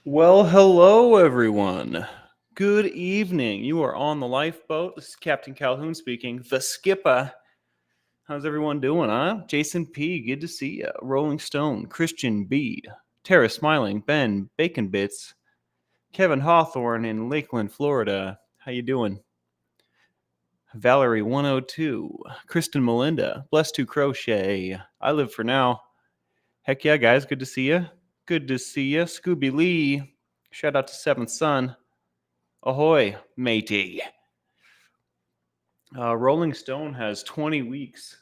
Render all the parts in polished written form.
Well, hello, everyone. Good evening. You are on the lifeboat. This is Captain Calhoun speaking, the skipper. How's everyone doing, huh? Jason P., good to see you. Rolling Stone, Christian B., Tara Smiling, Ben, Bacon Bits, Kevin Hawthorne in Lakeland, Florida. How you doing? Valerie 102, Kristen Melinda, Bless to Crochet. I live for now. Heck yeah, guys, good to see you. Good to see you. Scooby Lee. Shout out to Seventh Son. Ahoy, matey. Rolling Stone has 20 weeks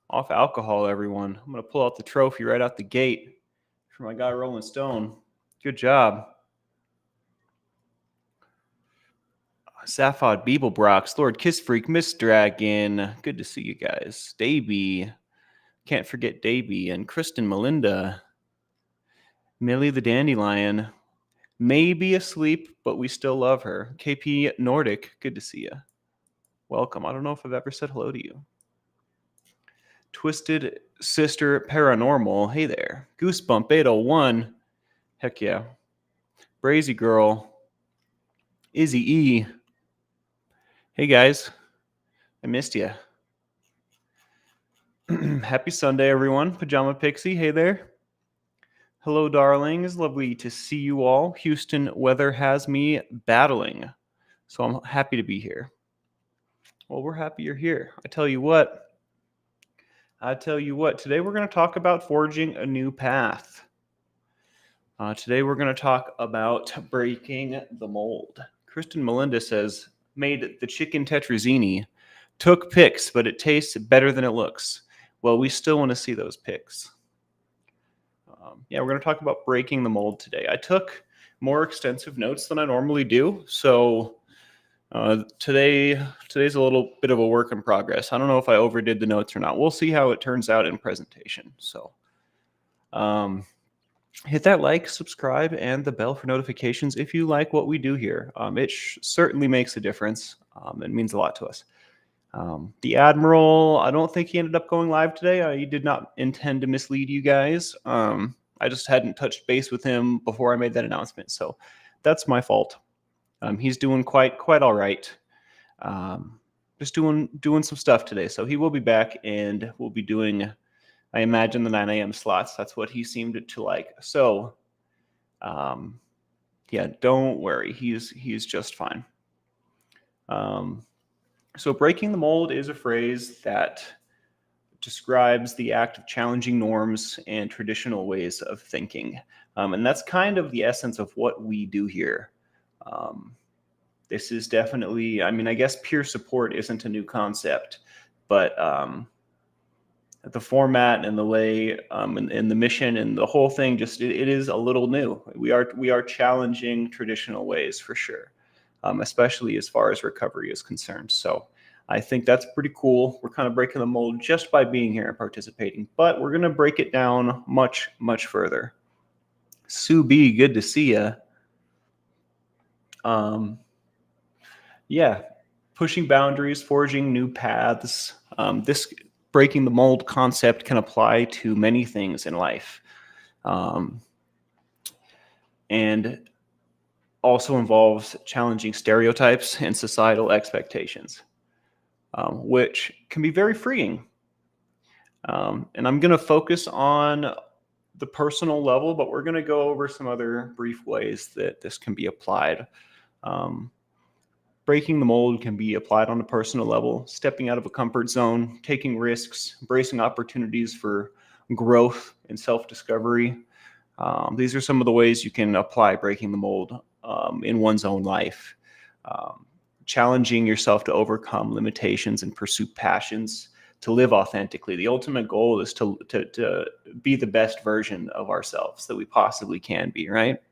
off alcohol, everyone. I'm going to pull out the trophy right out the gate for my guy Rolling Stone. Good job. Saphod, Beeblebrox, Lord Kiss Freak, Miss Dragon. Good to see you guys. Davey. Can't forget Davey and Kristen Melinda. Millie the Dandelion. Maybe asleep, but we still love her. KP Nordic. Good to see you. Welcome. I don't know if I've ever said hello to you. Twisted Sister Paranormal. Hey there. Goosebump 801. Heck yeah. Brazy Girl. Izzy E. Hey guys. I missed you. Happy Sunday, everyone. Pajama Pixie. Hey there. Hello, darlings. Lovely to see you all. Houston weather has me battling, so I'm happy to be here. Well, we're happy you're here. I tell you what. Today we're going to talk about forging a new path. Today we're going to talk about breaking the mold. Kristen Melinda says, made the chicken tetrazzini, took pics, but it tastes better than it looks. Well, we still want to see those pics. We're going to talk about breaking the mold today. I took more extensive notes than I normally do, so today's a little bit of a work in progress. I don't know if I overdid the notes or not. We'll see how it turns out in presentation. So, hit that like, subscribe, and the bell for notifications if you like what we do here. It certainly makes a difference. It means a lot to us. The Admiral, I don't think he ended up going live today. I did not intend to mislead you guys. I just hadn't touched base with him before I made that announcement, so that's my fault. He's doing quite all right. Just doing some stuff today, so he will be back, and we'll be doing, I imagine, the 9 a.m. slots. That's what he seemed to like. So, don't worry. He's just fine. So breaking the mold is a phrase that describes the act of challenging norms and traditional ways of thinking. And that's kind of the essence of what we do here. This is definitely, I guess peer support isn't a new concept, but the format and the way and the mission and the whole thing, just it is a little new. We are challenging traditional ways for sure, especially as far as recovery is concerned. So I think that's pretty cool. We're kind of breaking the mold just by being here and participating, but we're going to break it down much further. Sue B, good to see you. Pushing boundaries, forging new paths. This breaking the mold concept can apply to many things in life, and also involves challenging stereotypes and societal expectations, which can be very freeing. And I'm going to focus on the personal level, but we're going to go over some other brief ways that this can be applied. Breaking the mold can be applied on a personal level, stepping out of a comfort zone, taking risks, embracing opportunities for growth and self-discovery. These are some of the ways you can apply breaking the mold in one's own life. Challenging yourself to overcome limitations and pursue passions, to live authentically. The ultimate goal is to be the best version of ourselves that we possibly can be, right?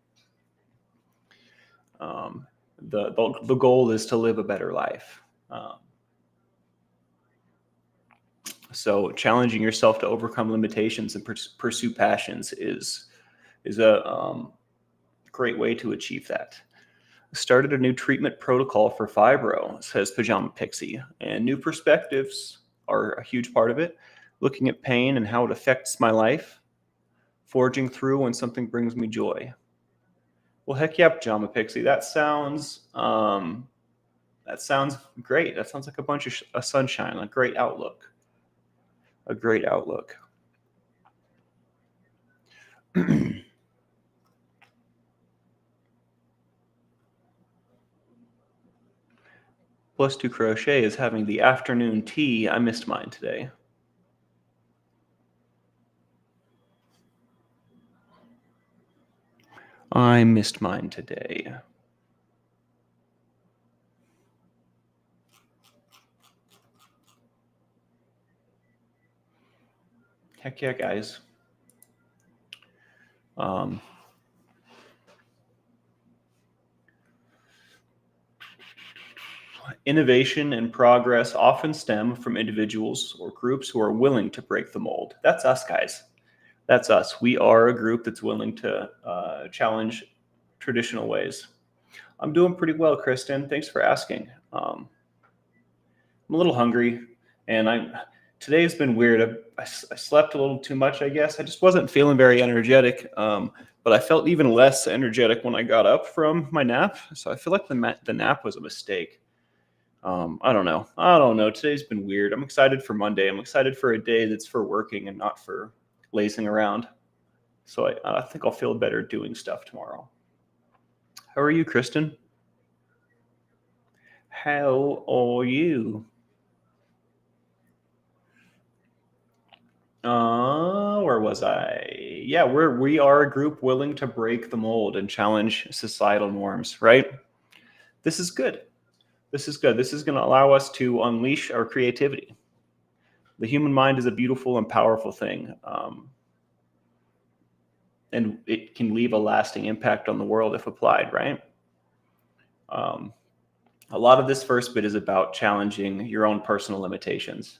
The goal is to live a better life. So challenging yourself to overcome limitations and pursue passions is a great way to achieve that. Started a new treatment protocol for fibro, says Pajama Pixie, and new perspectives are a huge part of it. Looking at pain and how it affects my life, forging through when something brings me joy. Well, heck yeah, Pajama Pixie. That sounds great. That sounds like a bunch of sunshine, a great outlook. A great outlook. Plus two crochet is having the afternoon tea. I missed mine today. I missed mine today. Heck yeah, guys. Innovation and progress often stem from individuals or groups who are willing to break the mold. That's us, guys. That's us. We are a group that's willing to challenge traditional ways. I'm doing pretty well, Kristen. Thanks for asking. I'm a little hungry, and today's been weird. I slept a little too much, I guess. I just wasn't feeling very energetic, but I felt even less energetic when I got up from my nap. So I feel like the nap was a mistake. I don't know. I don't know. Today's been weird. I'm excited for Monday. I'm excited for a day that's for working and not for lazing around. So I think I'll feel better doing stuff tomorrow. How are you, Kristen? How are you? Where was I? Yeah, we are a group willing to break the mold and challenge societal norms, right? This is good. This is good. This is going to allow us to unleash our creativity. The human mind is a beautiful and powerful thing, and it can leave a lasting impact on the world if applied, right? A lot of this first bit is about challenging your own personal limitations,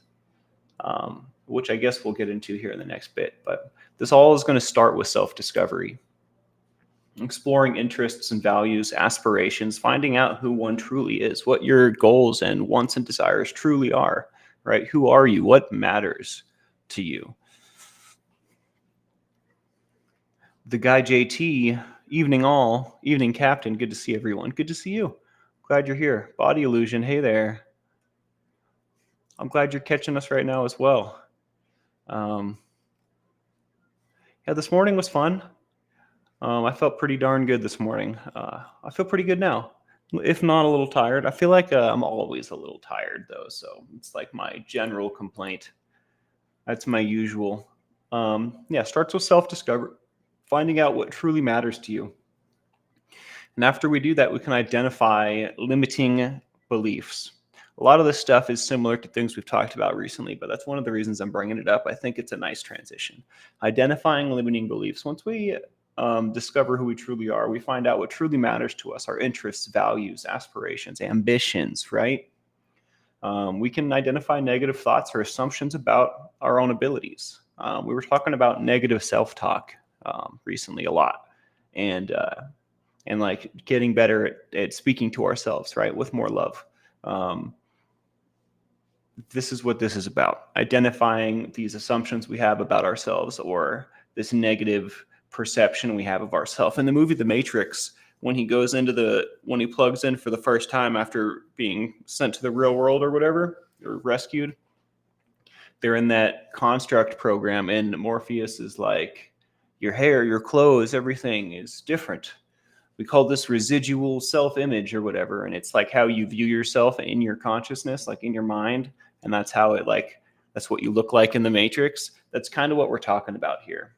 which I guess we'll get into here in the next bit. But this all is going to start with self-discovery, exploring interests and values, aspirations, finding out who one truly is, what your goals and wants and desires truly are, right? Who are you? What matters to you? The guy JT, evening captain, good to see everyone. Good to see you. Glad you're here. Body illusion, hey there. I'm glad you're catching us right now as well. Yeah, this morning was fun. I felt pretty darn good this morning. I feel pretty good now, if not a little tired. I feel like I'm always a little tired, though, so it's like my general complaint. That's my usual. Yeah, starts with self-discovery, finding out what truly matters to you. And after we do that, we can identify limiting beliefs. A lot of this stuff is similar to things we've talked about recently, but that's one of the reasons I'm bringing it up. I think it's a nice transition. Identifying limiting beliefs. Once we discover who we truly are, we find out what truly matters to us, our interests, values, aspirations, ambitions, right? We can identify negative thoughts or assumptions about our own abilities. We were talking about negative self-talk recently a lot, and like getting better at speaking to ourselves, right, with more love. This is what this is about: identifying these assumptions we have about ourselves, or this negative perception we have of ourselves. In the movie The Matrix, when he plugs in for the first time after being sent to the real world or whatever, or rescued, they're in that construct program, and Morpheus is like, your hair, your clothes, everything is different. We call this residual self-image or whatever, and it's like how you view yourself in your consciousness, like in your mind, and that's what you look like in the Matrix. That's kind of what we're talking about here.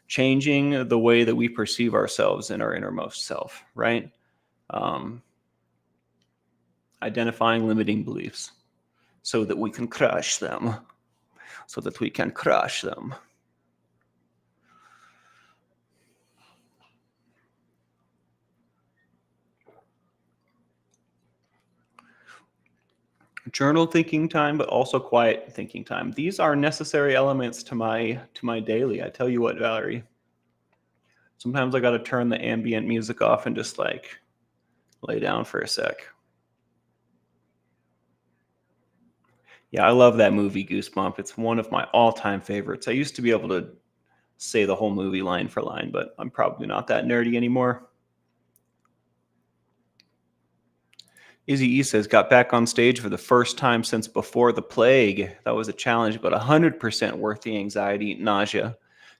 Changing the way that we perceive ourselves in our innermost self, right? Identifying limiting beliefs so that we can crush them. Journal thinking time, but also quiet thinking time. These are necessary elements to my daily. I tell you what, Valerie. Sometimes I got to turn the ambient music off and just like lay down for a sec. Yeah, I love that movie, Goosebump. It's one of my all-time favorites. I used to be able to say the whole movie line for line, but I'm probably not that nerdy anymore. Izzy E says, got back on stage for the first time since before the plague. That was a challenge, but 100% worth the anxiety, nausea.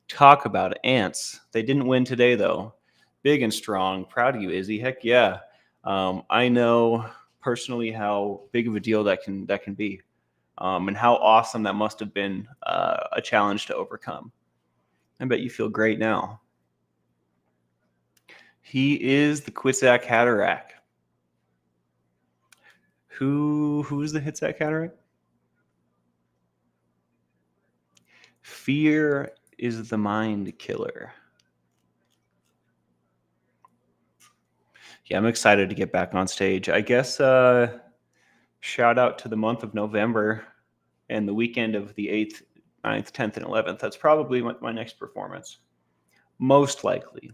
Talk about ants. They didn't win today, though. Big and strong. Proud of you, Izzy. Heck yeah. I know personally how big of a deal that can be, and how awesome that must have been a challenge to overcome. I bet you feel great now. He is the Quizak Hatterack. Who's the Hitzak Hatterack? Fear is the mind killer. Yeah, I'm excited to get back on stage. I guess shout out to the month of November and the weekend of the 8th, 9th, 10th, and 11th. That's probably my next performance. Most likely.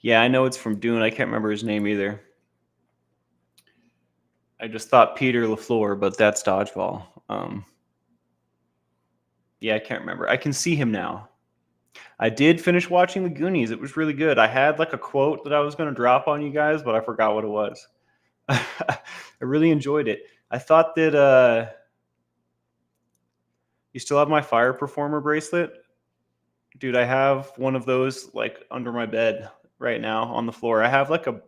Yeah, I know it's from Dune. I can't remember his name either. I just thought Peter LaFleur, but that's Dodgeball. Yeah, I can't remember. I can see him now. I did finish watching The Goonies. It was really good. I had like a quote that I was going to drop on you guys, but I forgot what it was. I really enjoyed it. I thought that you still have my fire performer bracelet? Dude, I have one of those like under my bed right now on the floor. I have like a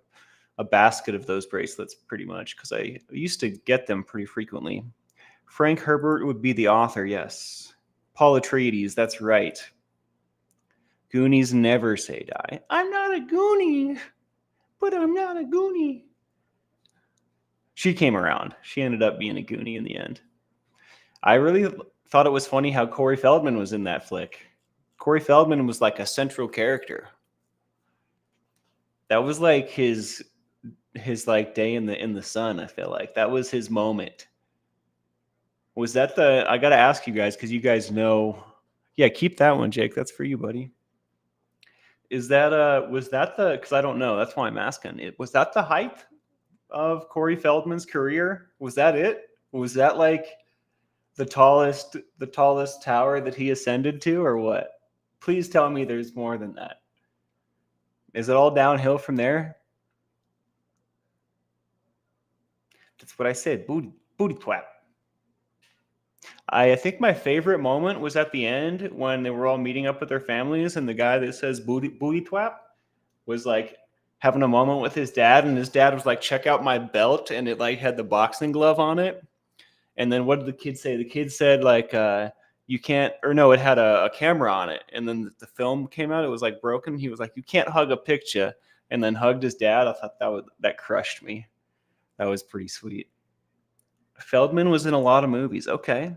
basket of those bracelets pretty much because I used to get them pretty frequently. Frank Herbert would be the author, yes. Paul Atreides, that's right. Goonies never say die. I'm not a Goonie, but I'm not a Goonie. She came around. She ended up being a Goonie in the end. I really thought it was funny how Corey Feldman was in that flick. Corey Feldman was like a central character. That was like his like day in the sun. I feel like that was his moment. Was that the? I gotta ask you guys because you guys know. Yeah, keep that one, Jake. That's for you, buddy. Is that was that the? Because I don't know. That's why I'm asking. Was that the height of Corey Feldman's career? Was that it? Was that like the tallest tower that he ascended to, or what? Please tell me there's more than that. Is it all downhill from there? That's what I said. Booty twap. I think my favorite moment was at the end when they were all meeting up with their families, and the guy that says booty twap was like having a moment with his dad, and his dad was like, check out my belt, and it like had the boxing glove on it. And then what did the kid say? The kid said like you can't, or no, it had a camera on it. And then the film came out, it was like broken. He was like, you can't hug a picture, and then hugged his dad. I thought that crushed me. That was pretty sweet. Feldman was in a lot of movies. Okay.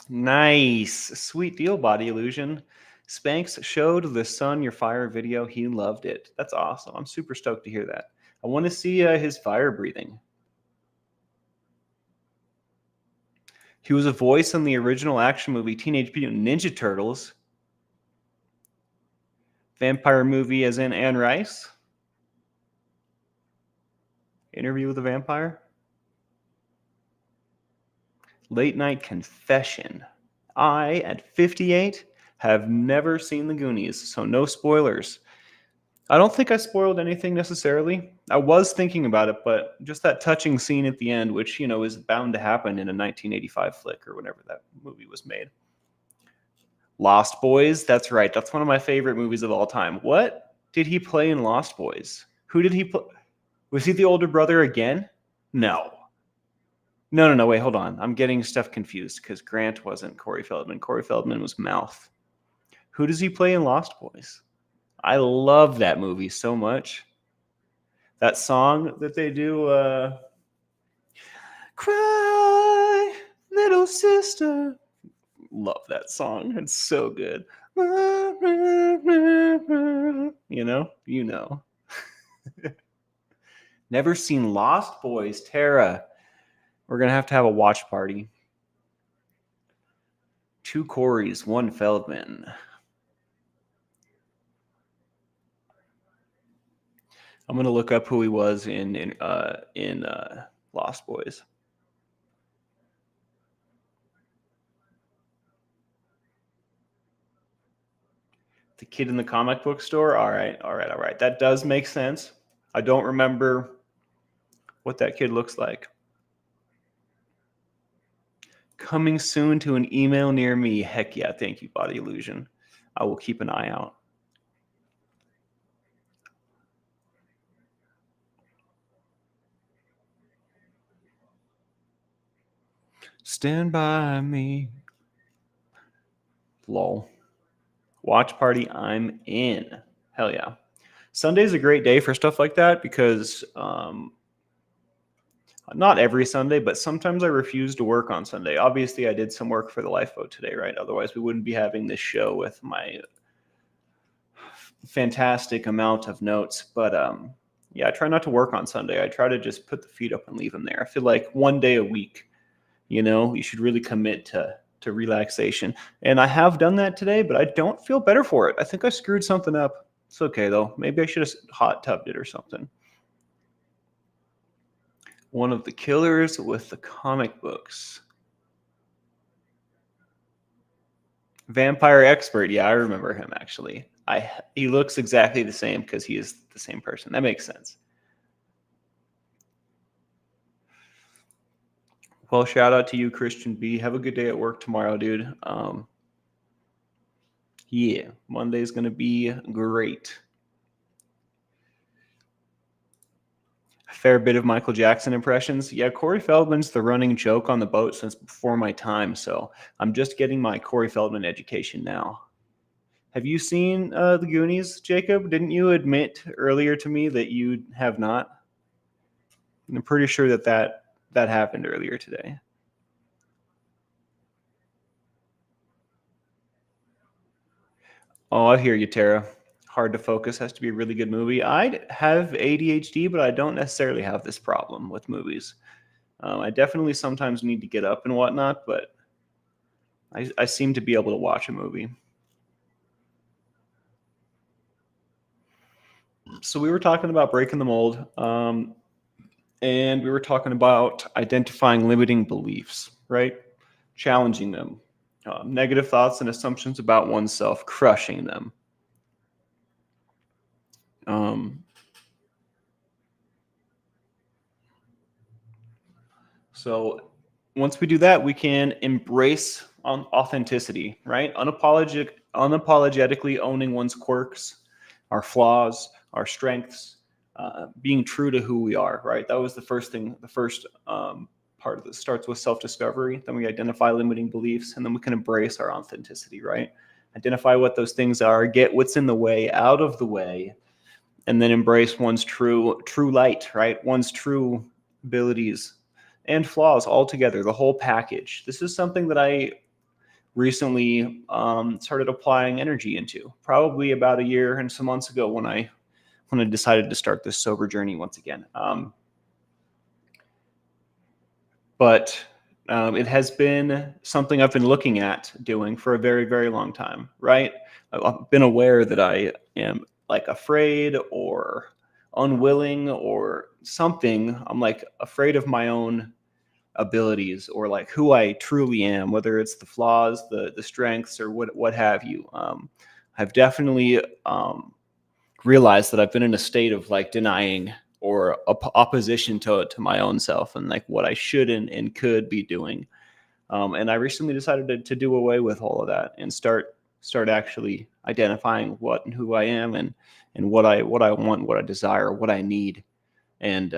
Nice. Sweet deal, Body Illusion. Spanx showed the Sun Your Fire video. He loved it. That's awesome. I'm super stoked to hear that. I want to see his fire breathing. He was a voice in the original action movie Teenage Mutant Ninja Turtles. Vampire movie as in Anne Rice. Interview with a Vampire. Late Night Confession. I, at 58, have never seen The Goonies, so no spoilers. I don't think I spoiled anything necessarily. I was thinking about it, but just that touching scene at the end, which, is bound to happen in a 1985 flick or whenever that movie was made. Lost Boys, that's right. That's one of my favorite movies of all time. What did he play in Lost Boys? Who did he play? Was he the older brother again? No. No, wait, hold on. I'm getting stuff confused because Grant wasn't Corey Feldman. Corey Feldman was Mouth. Who does he play in Lost Boys? I love that movie so much. That song that they do, Cry, Little Sister. Love that song. It's so good. You know. Never seen Lost Boys, Tara. We're going to have a watch party. 2 Coreys, 1 Feldman. I'm going to look up who he was in Lost Boys. The kid in the comic book store? All right. That does make sense. I don't remember what that kid looks like. Coming soon to an email near me. Heck yeah, thank you, Body Illusion. I will keep an eye out. Stand by me. Lol. Watch party, I'm in. Hell yeah. Sunday's a great day for stuff like that because not every Sunday, but sometimes I refuse to work on Sunday. Obviously, I did some work for the Lifeboat today, right? Otherwise, we wouldn't be having this show with my fantastic amount of notes. But yeah, I try not to work on Sunday. I try to just put the feet up and leave them there. I feel like one day a week, you should really commit to relaxation. And I have done that today, but I don't feel better for it. I think I screwed something up. It's okay though. Maybe I should have hot tubbed it or something. One of the killers with the comic books. Vampire expert. Yeah, I remember him actually. He looks exactly the same because he is the same person. That makes sense. Well, shout out to you, Christian B. Have a good day at work tomorrow, dude. Yeah, Monday's gonna be great. A fair bit of Michael Jackson impressions. Yeah, Corey Feldman's the running joke on the boat since before my time, so I'm just getting my Corey Feldman education now. Have you seen The Goonies, Jacob? Didn't you admit earlier to me that you have not? I'm pretty sure that happened earlier today. Oh, I hear you, Tara. Hard to focus, has to be a really good movie. I have ADHD, but I don't necessarily have this problem with movies. I definitely sometimes need to get up and whatnot, but I seem to be able to watch a movie. So we were talking about breaking the mold, and we were talking about identifying limiting beliefs, right? Challenging them, negative thoughts and assumptions about oneself, crushing them. Um, so once we do that, we can embrace authenticity, right? Unapologetically owning one's quirks, our flaws, our strengths, being true to who we are, right? That was the first thing. The first part of this starts with self-discovery. Then we identify limiting beliefs, and then we can embrace our authenticity, right? Identify what those things are, get what's in the way out of the way, and then embrace one's true light, right? One's true abilities and flaws all together, the whole package. This is something that I recently started applying energy into, probably about a year and some months ago when I decided to start this sober journey once again. But it has been something I've been looking at doing for a very, very long time, right? I've been aware that I am like afraid or unwilling or something. I'm like afraid of my own abilities or like who I truly am, whether it's the flaws, the strengths, or what have you. I've definitely realized that I've been in a state of like denying or opposition to my own self and like what I should and could be doing. And I recently decided to do away with all of that and start actually identifying what and who I am and what I want, what I desire, what I need, and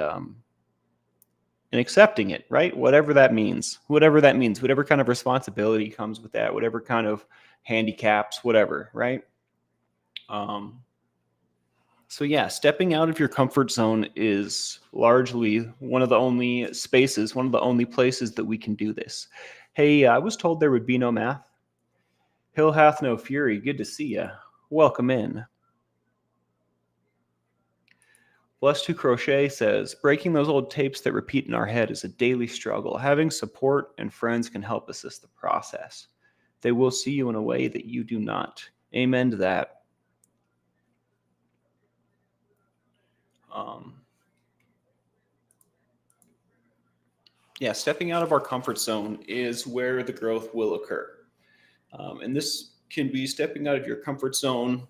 accepting it, right? Whatever that means, whatever kind of responsibility comes with that, whatever kind of handicaps, whatever, right? So yeah, stepping out of your comfort zone is largely one of the only spaces, one of the only places that we can do this. Hey, I was told there would be no math. Hill hath no fury. Good to see ya. Welcome in. Blessed Who Crochet says, breaking those old tapes that repeat in our head is a daily struggle. Having support and friends can help assist the process. They will see you in a way that you do not. Amen to that. Yeah, stepping out of our comfort zone is where the growth will occur. And this can be stepping out of your comfort zone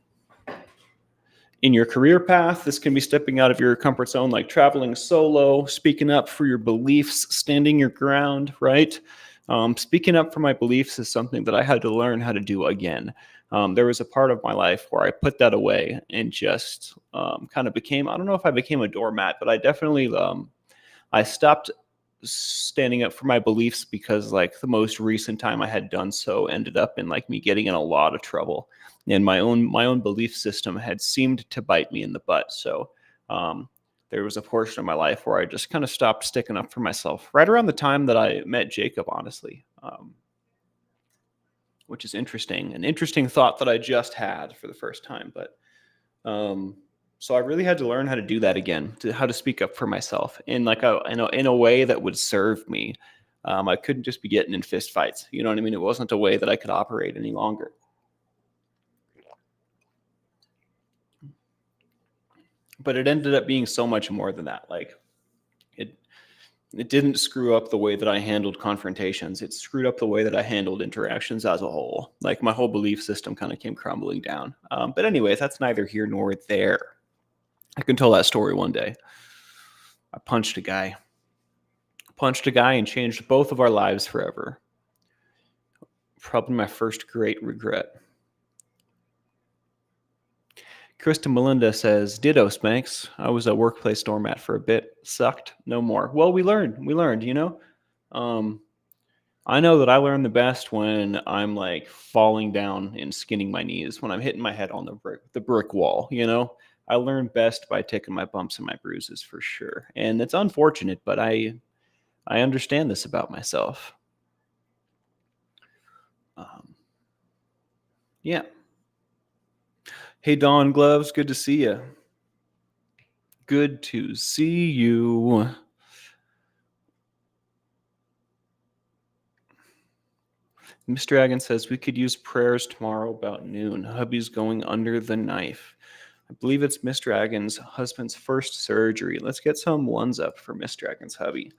In your career path, this can be stepping out of your comfort zone, like traveling solo, speaking up for your beliefs, standing your ground, right? Speaking up for my beliefs is something that I had to learn how to do again. There was a part of my life where I put that away and just kind of became, I don't know if I became a doormat, but I definitely, I stopped standing up for my beliefs because like the most recent time I had done so ended up in like me getting in a lot of trouble, and my own belief system had seemed to bite me in the butt. So there was a portion of my life where I just kind of stopped sticking up for myself right around the time that I met Jacob, honestly, which is interesting, an interesting thought that I just had for the first time. But um, so I really had to learn how to do that again, to how to speak up for myself in like in a way that would serve me. I couldn't just be getting in fist fights. You know what I mean? It wasn't a way that I could operate any longer. But it ended up being so much more than that. Like it it didn't screw up the way that I handled confrontations. It screwed up the way that I handled interactions as a whole. Like my whole belief system kind of came crumbling down. But anyways, that's neither here nor there. I can tell that story one day. I punched a guy and changed both of our lives forever. Probably my first great regret. Krista Melinda says, ditto, Spanx. I was a workplace doormat for a bit. Sucked. No more. Well, we learned, you know? Um, I know that I learn the best when I'm like falling down and skinning my knees, when I'm hitting my head on the brick wall, you know? I learn best by taking my bumps and my bruises for sure. And it's unfortunate, but I understand this about myself. Um, yeah. Hey, Don Gloves, good to see you. Good to see you. Mr. Dragon says we could use prayers tomorrow about noon. Hubby's going under the knife. I believe it's Mr. Dragon's husband's first surgery. Let's get some ones up for Mr. Dragon's hubby.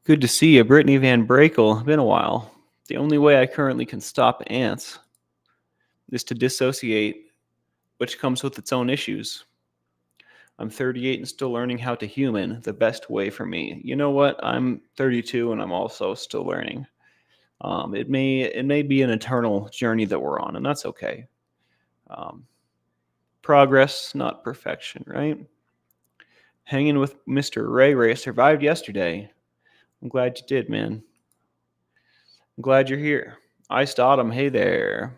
Good to see you, Brittany Van Brakel. Been a while. The only way I currently can stop ants is to dissociate, which comes with its own issues. I'm 38 and still learning how to human, the best way for me. You know what? I'm 32 and I'm also still learning. It may be an eternal journey that we're on, and that's okay. Progress, not perfection, right? Hanging with Mr. Ray Ray survived yesterday. I'm glad you did, man. I'm glad you're here. Iced Autumn, hey there.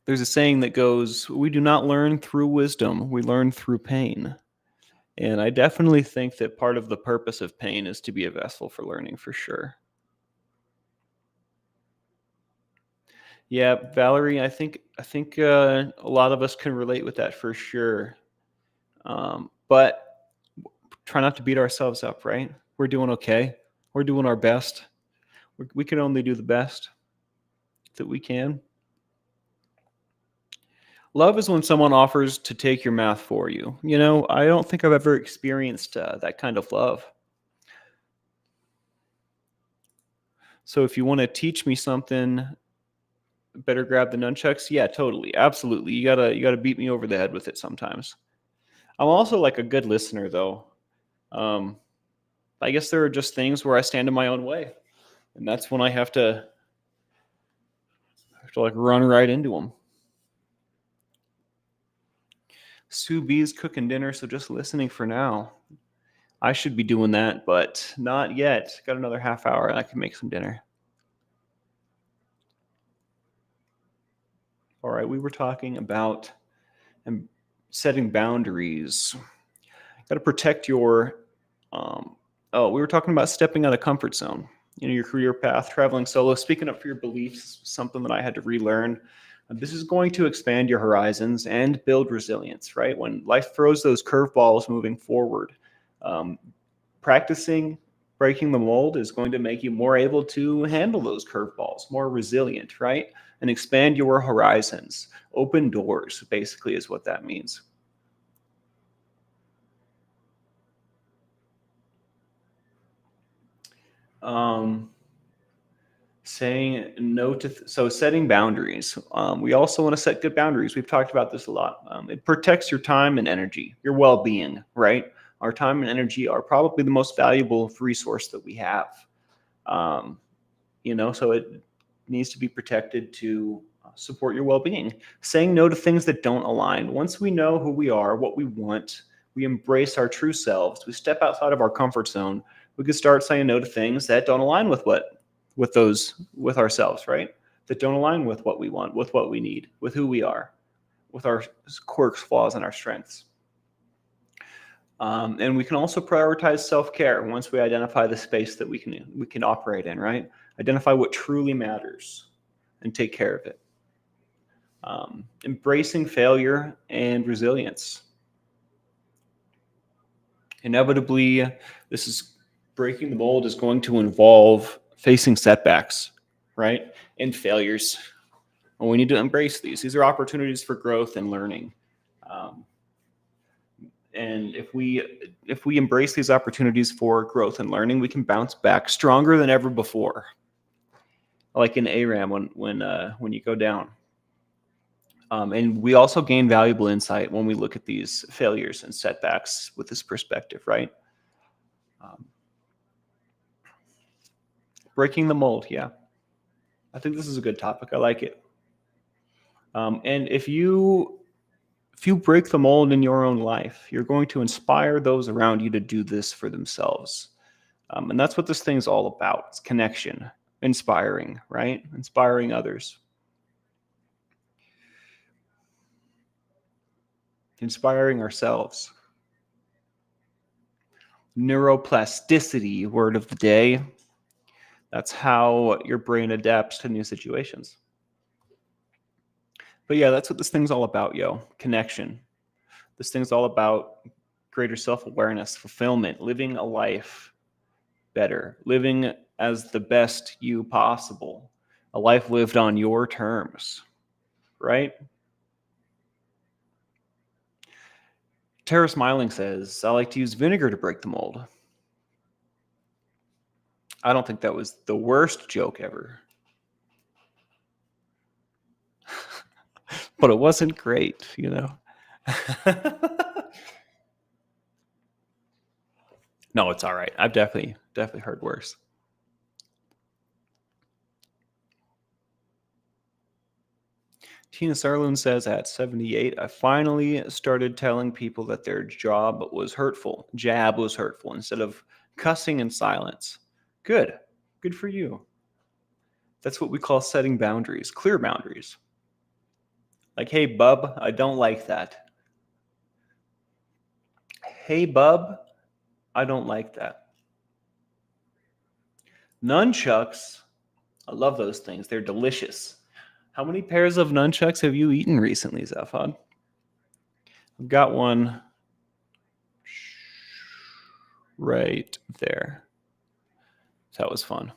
There's a saying that goes, we do not learn through wisdom, we learn through pain. And I definitely think that part of the purpose of pain is to be a vessel for learning, for sure. Yeah, Valerie, I think a lot of us can relate with that for sure. But try not to beat ourselves up, right? We're doing okay. We're doing our best. We can only do the best that we can. Love is when someone offers to take your math for you. You know, I don't think I've ever experienced that kind of love. So if you want to teach me something, better grab the nunchucks. Yeah, totally, absolutely. You gotta beat me over the head with it sometimes. I'm also like a good listener, though. Um, I guess there are just things where I stand in my own way, and that's when I have to like run right into them. Sue B's cooking dinner, so just listening for now. I should be doing that, but not yet. Got another half hour, and I can make some dinner. All right, we were talking about setting boundaries. Got to protect your. We were talking about stepping out of comfort zone. You know, your career path, traveling solo, speaking up for your beliefs, something that I had to relearn. This is going to expand your horizons and build resilience, right? When life throws those curveballs moving forward, um, practicing breaking the mold is going to make you more able to handle those curveballs, more resilient, right? And expand your horizons, open doors, basically, is what that means. Um, saying no to setting boundaries. We also want to set good boundaries. We've talked about this a lot. It protects your time and energy, your well-being, right? Our time and energy are probably the most valuable resource that we have. um, so it needs to be protected to support your well-being. Saying no to things that don't align. Once we know who we are, what we want, we embrace our true selves, we step outside of our comfort zone, we can start saying no to things that don't align with ourselves, right? That don't align with what we want, with what we need, with who we are, with our quirks, flaws, and our strengths. And we can also prioritize self-care once we identify the space that we can operate in, right? Identify what truly matters and take care of it. Embracing failure and resilience. Inevitably, breaking the mold is going to involve facing setbacks, right? And failures. And we need to embrace these. These are opportunities for growth and learning. And if we embrace these opportunities for growth and learning, we can bounce back stronger than ever before. Like in ARAM when you go down. And we also gain valuable insight when we look at these failures and setbacks with this perspective, right? Breaking the mold, yeah. I think this is a good topic. I like it. And if you break the mold in your own life, you're going to inspire those around you to do this for themselves. And that's what this thing's all about. It's connection, inspiring, right? Inspiring others. Inspiring ourselves. Neuroplasticity, word of the day. That's how your brain adapts to new situations. But yeah, that's what this thing's all about, yo. Connection. This thing's all about greater self-awareness, fulfillment, living a life better, living as the best you possible, a life lived on your terms, right? Tara Smiling says, I like to use vinegar to break the mold. I don't think that was the worst joke ever. But it wasn't great, you know? No, it's all right. I've definitely heard worse. Tina Sarloon says, at 78, I finally started telling people that their jab was hurtful instead of cussing in silence. Good. Good for you. That's what we call setting boundaries, clear boundaries. Like, hey, bub, I don't like that. Hey, bub, I don't like that. Nunchucks, I love those things. They're delicious. How many pairs of nunchucks have you eaten recently, Zafad? I've got one right there. That was fun.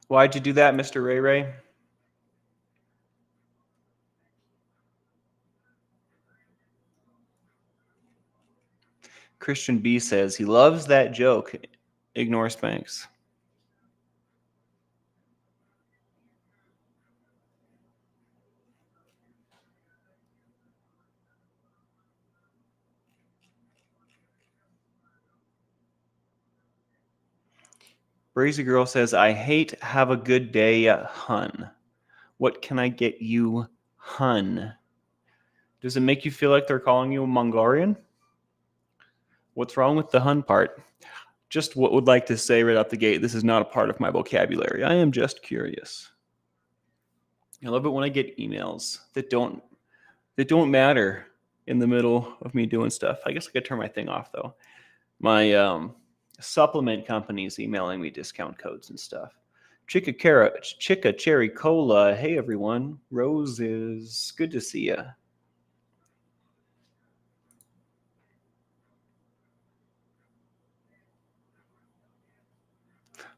Why'd you do that, Mr. Ray Ray? Christian B says he loves that joke. Ignore Spanx. Brazy Girl says, I hate have a good day, hun. What can I get you, hun? Does it make you feel like they're calling you a Mongolian? What's wrong with the hun part? Just what would like to say right out the gate, this is not a part of my vocabulary. I am just curious. I love it when I get emails that don't matter in the middle of me doing stuff. I guess I could turn my thing off though. My supplement company's emailing me discount codes and stuff. Chica Cherry Cola. Hey everyone, Roses. Good to see ya.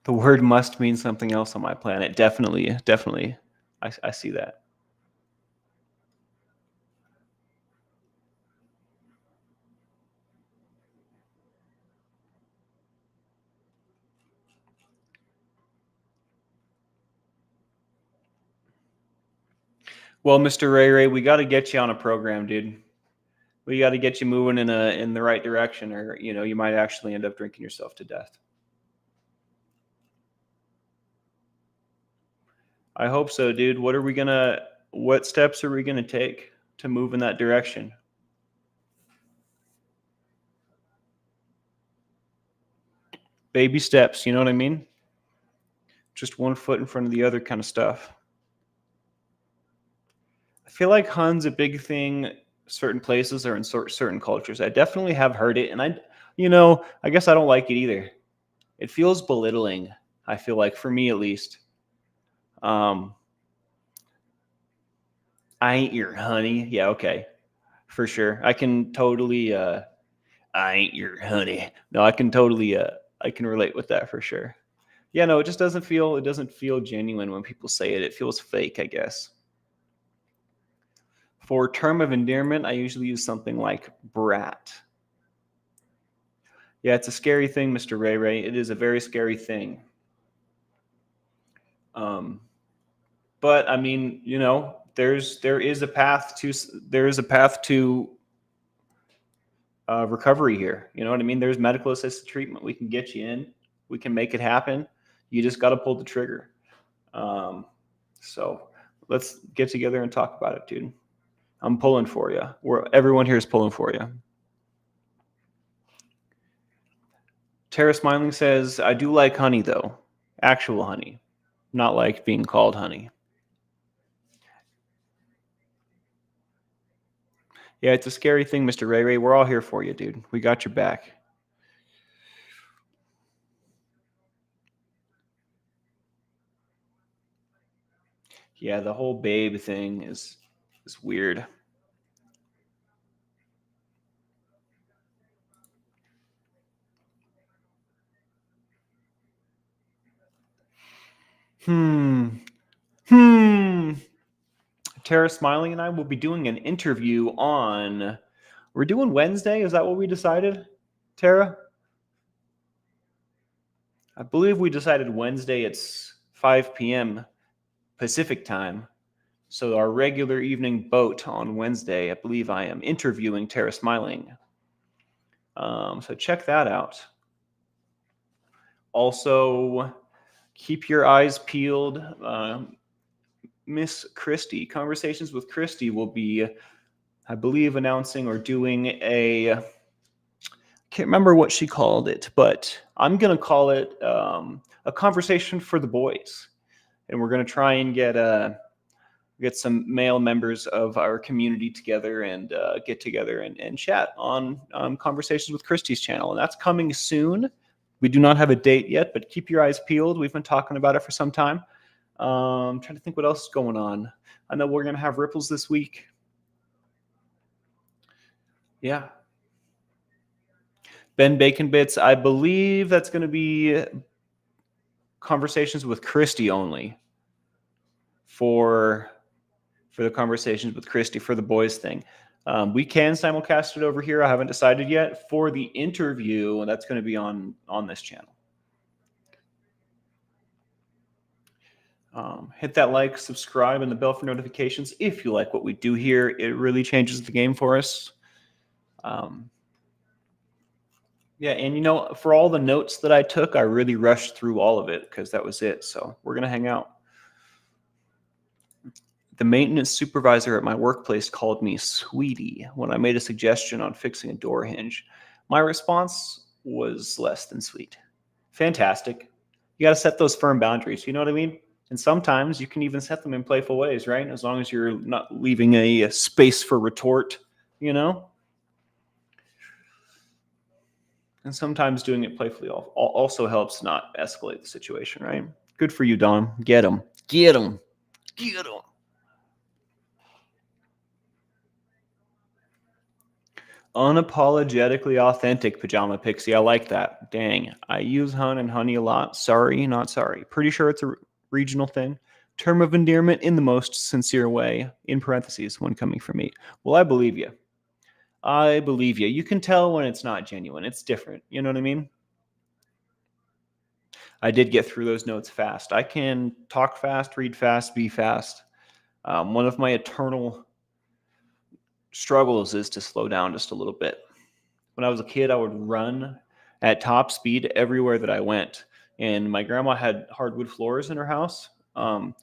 The word must mean something else on my planet. Definitely. I see that. Well, Mr. Ray Ray, we got to get you on a program, dude. We got to get you moving in the right direction, or you might actually end up drinking yourself to death. I hope so, dude. What steps are we gonna take to move in that direction? Baby steps, you know what I mean? Just one foot in front of the other kind of stuff. I feel like Hun's a big thing certain places or in certain cultures. I definitely have heard it, and I guess I don't like it either. It feels belittling. I feel like, for me at least. Um, I ain't your honey. Yeah, okay, for sure. I can totally. I ain't your honey. No, I can totally. I can relate with that for sure. Yeah, no, it just doesn't feel. It doesn't feel genuine when people say it. It feels fake, I guess. For term of endearment, I usually use something like brat. Yeah, it's a scary thing, Mr. Ray Ray. It is a very scary thing. Um, but I mean, there is a path to recovery here. You know what I mean? There's medical assisted treatment. We can get you in. We can make it happen. You just got to pull the trigger. Um, so let's get together and talk about it, dude. I'm pulling for you. Everyone here is pulling for you. Tara Smiling says, I do like honey, though. Actual honey, not like being called honey. Yeah, it's a scary thing, Mr. Ray Ray. We're all here for you, dude. We got your back. Yeah, the whole babe thing is weird. Hmm. Hmm. Tara Smiling and I will be doing an interview on. We're doing Wednesday. Is that what we decided, Tara? I believe we decided Wednesday. It's 5 p.m. Pacific time. So our regular evening boat on Wednesday. I believe I am interviewing Tara Smiling. So check that out. Also, keep your eyes peeled. Miss Christie, Conversations with Christie will be, I believe, announcing or doing a. Can't remember what she called it, but I'm gonna call it a conversation for the boys, and we're gonna try and get some male members of our community together and get together and chat on Conversations with Christie's channel, and that's coming soon. We do not have a date yet, but keep your eyes peeled. We've been talking about it for some time. Trying to think what else is going on. I know we're gonna have ripples this week. Yeah. Ben Bacon Bits, I believe that's going to be Conversations with Christy only for the Conversations with Christy for the boys thing. We can simulcast it over here. I haven't decided yet. For the interview, that's going to be on this channel. Hit that like, subscribe, and the bell for notifications if you like what we do here. It really changes the game for us. Yeah, and for all the notes that I took, I really rushed through all of it because that was it. So we're going to hang out. The maintenance supervisor at my workplace called me sweetie when I made a suggestion on fixing a door hinge. My response was less than sweet. Fantastic. You got to set those firm boundaries. You know what I mean? And sometimes you can even set them in playful ways, right? As long as you're not leaving a space for retort, you know? And sometimes doing it playfully also helps not escalate the situation, right? Good for you, Don. Get him. Get him. Get him. Unapologetically authentic, Pajama Pixie. I like that. Dang. I use hun and honey a lot. Sorry, not sorry. Pretty sure it's a regional thing. Term of endearment in the most sincere way, in parentheses, when coming from me. Well, I believe you. I believe you. You can tell when it's not genuine. It's different. You know what I mean? I did get through those notes fast. I can talk fast, read fast, be fast. One of my eternal struggles is to slow down just a little bit. When I was a kid, I would run at top speed everywhere that I went. And my grandma had hardwood floors in her house. And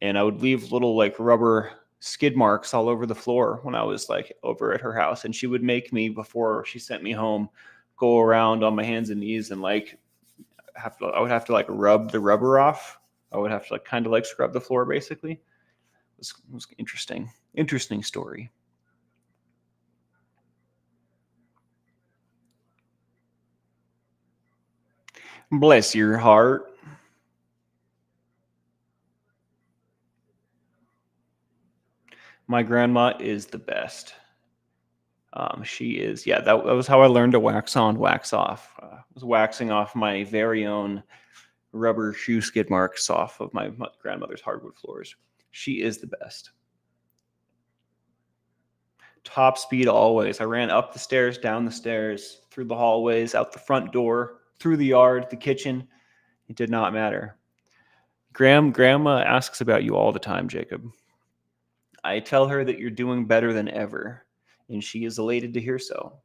I would leave little like rubber skid marks all over the floor when I was like over at her house. And she would make me, before she sent me home, go around on my hands and knees and like I would have to like rub the rubber off. I would have to like kind of like scrub the floor basically. It was interesting story. Bless your heart. My grandma is the best. She is, yeah, that was how I learned to wax on, wax off. I was waxing off my very own rubber shoe skid marks off of my grandmother's hardwood floors. She is the best. Top speed always. I ran up the stairs, down the stairs, through the hallways, out the front door, through the yard, the kitchen. It did not matter. Grandma asks about you all the time, Jacob. I tell her that you're doing better than ever, and she is elated to hear so.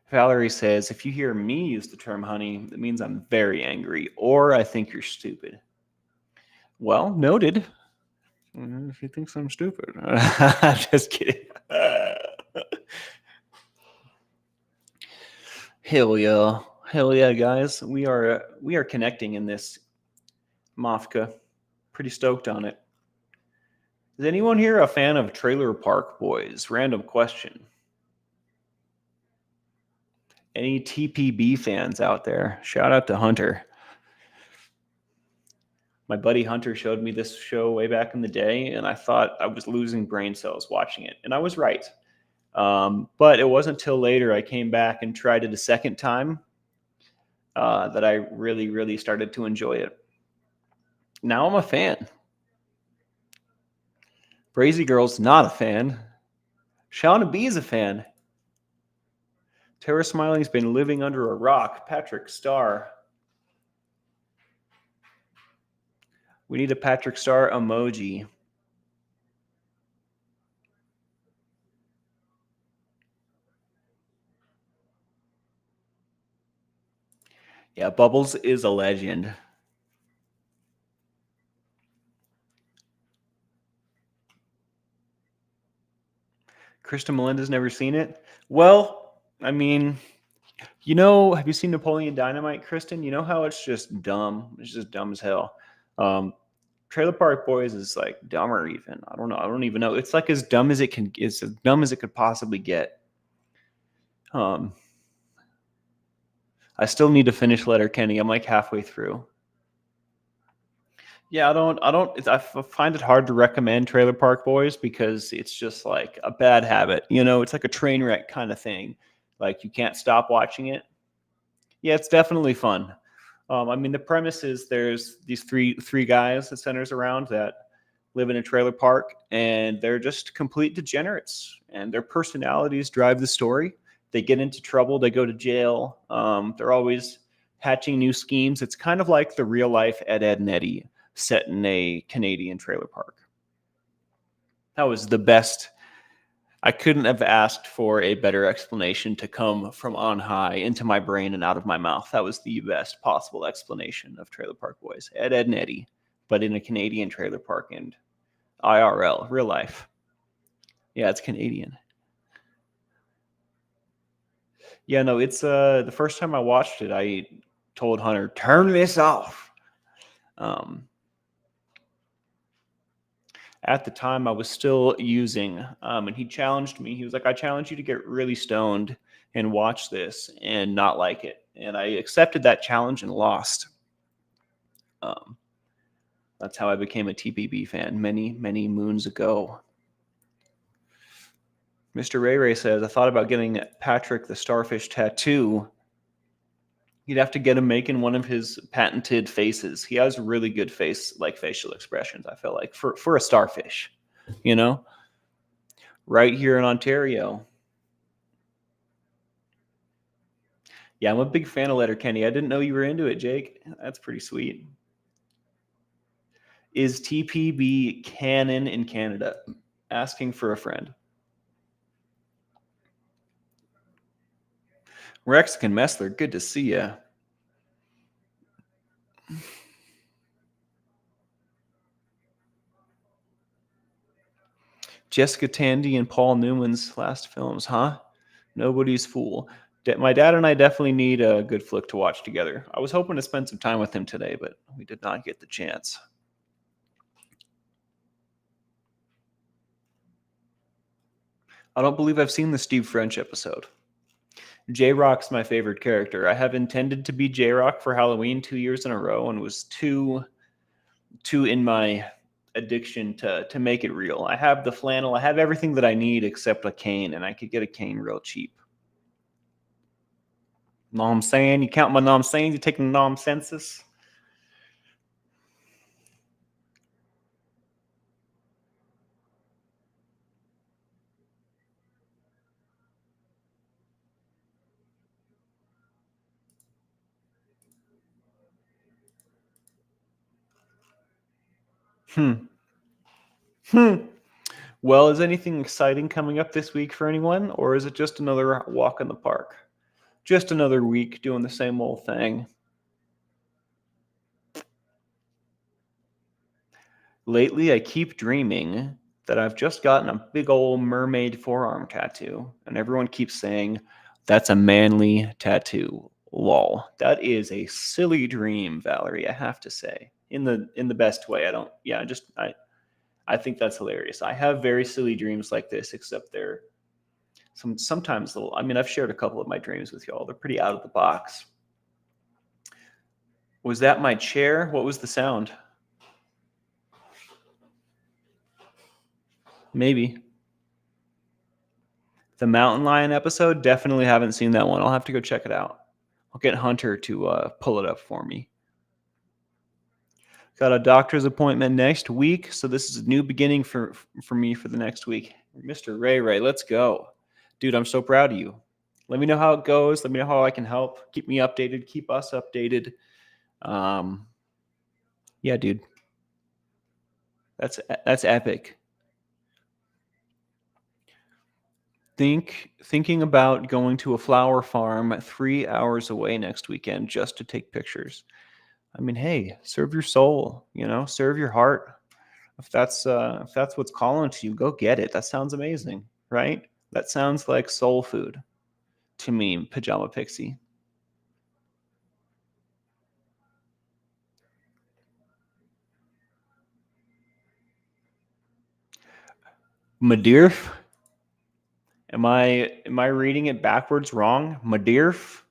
Valerie says, if you hear me use the term honey, that means I'm very angry, or I think you're stupid. Well, noted. She thinks I'm stupid. Just kidding. Hell yeah, guys! We are connecting in this Mafka. Pretty stoked on it. Is anyone here a fan of Trailer Park Boys? Random question. Any TPB fans out there? Shout out to Hunter. My buddy Hunter showed me this show way back in the day, and I thought I was losing brain cells watching it, and I was right. But it wasn't until later I came back and tried it a second time that I really, really started to enjoy it. Now I'm a fan. Brazy Girl's not a fan. Shauna B is a fan. Tara Smiling's been living under a rock. Patrick Starr. We need a Patrick Starr emoji. Yeah, Bubbles is a legend. Krista Melinda's never seen it. Well, I mean, have you seen Napoleon Dynamite, Kristen? You know how it's just dumb. It's just dumb as hell. Trailer Park Boys is like dumber even. I don't know. I don't even know. It's like as dumb as it can. It's as dumb as it could possibly get. I still need to finish Letterkenny. I'm like halfway through. Yeah, I find it hard to recommend Trailer Park Boys because it's just like a bad habit. It's like a train wreck kind of thing. Like you can't stop watching it. Yeah, it's definitely fun. I mean, the premise is there's these three guys that centers around that live in a trailer park, and they're just complete degenerates, and their personalities drive the story. They get into trouble, they go to jail. They're always hatching new schemes. It's kind of like the real life Ed, and Eddie set in a Canadian trailer park. That was the best. I couldn't have asked for a better explanation to come from on high into my brain and out of my mouth. That was the best possible explanation of Trailer Park Boys. Ed, and Eddie, but in a Canadian trailer park and IRL, real life. Yeah, it's Canadian. Yeah, no, it's the first time I watched it, I told Hunter, turn this off. At the time I was still using, and he challenged me. He was like, I challenge you to get really stoned and watch this and not like it. And I accepted that challenge and lost. That's how I became a TPB fan many, many moons ago. Mr. Ray Ray says, I thought about getting Patrick the Starfish tattoo. You'd have to get him making one of his patented faces. He has really good facial expressions, I feel like, for a starfish, right here in Ontario. Yeah, I'm a big fan of Letterkenny. I didn't know you were into it, Jake. That's pretty sweet. Is TPB canon in Canada? Asking for a friend. Rexican Messler, good to see ya. Jessica Tandy and Paul Newman's last films, huh? Nobody's Fool. My dad and I definitely need a good flick to watch together. I was hoping to spend some time with him today, but we did not get the chance. I don't believe I've seen the Steve French episode. J-Rock's my favorite character. I have intended to be J-Rock for Halloween 2 years in a row and was too in my addiction to make it real. I have the flannel. I have everything that I need except a cane, and I could get a cane real cheap. Know what I'm saying? You count my nom saying? You taking the nom census? Hmm. Well, is anything exciting coming up this week for anyone, or is it just another walk in the park? Just another week doing the same old thing. Lately, I keep dreaming that I've just gotten a big old mermaid forearm tattoo, and everyone keeps saying, that's a manly tattoo. Lol. That is a silly dream, Valerie, I have to say. In the best way. I think that's hilarious. I have very silly dreams like this, except they're sometimes little. I mean, I've shared a couple of my dreams with y'all. They're pretty out of the box. Was that my chair? What was the sound? Maybe. The Mountain Lion episode? Definitely haven't seen that one. I'll have to go check it out. I'll get Hunter to pull it up for me. Got a doctor's appointment next week, so this is a new beginning for me for the next week. Mr. Ray, let's go. Dude, I'm so proud of you. Let me know how it goes. Let me know how I can help. Keep me updated. Keep us updated. Yeah, dude. That's epic. Thinking about going to a flower farm 3 hours away next weekend just to take pictures. I mean, hey, serve your soul, serve your heart. If that's what's calling to you, go get it. That sounds amazing, right? That sounds like soul food to me, Pajama Pixie. Madirf? Am I reading it backwards wrong? Madirf?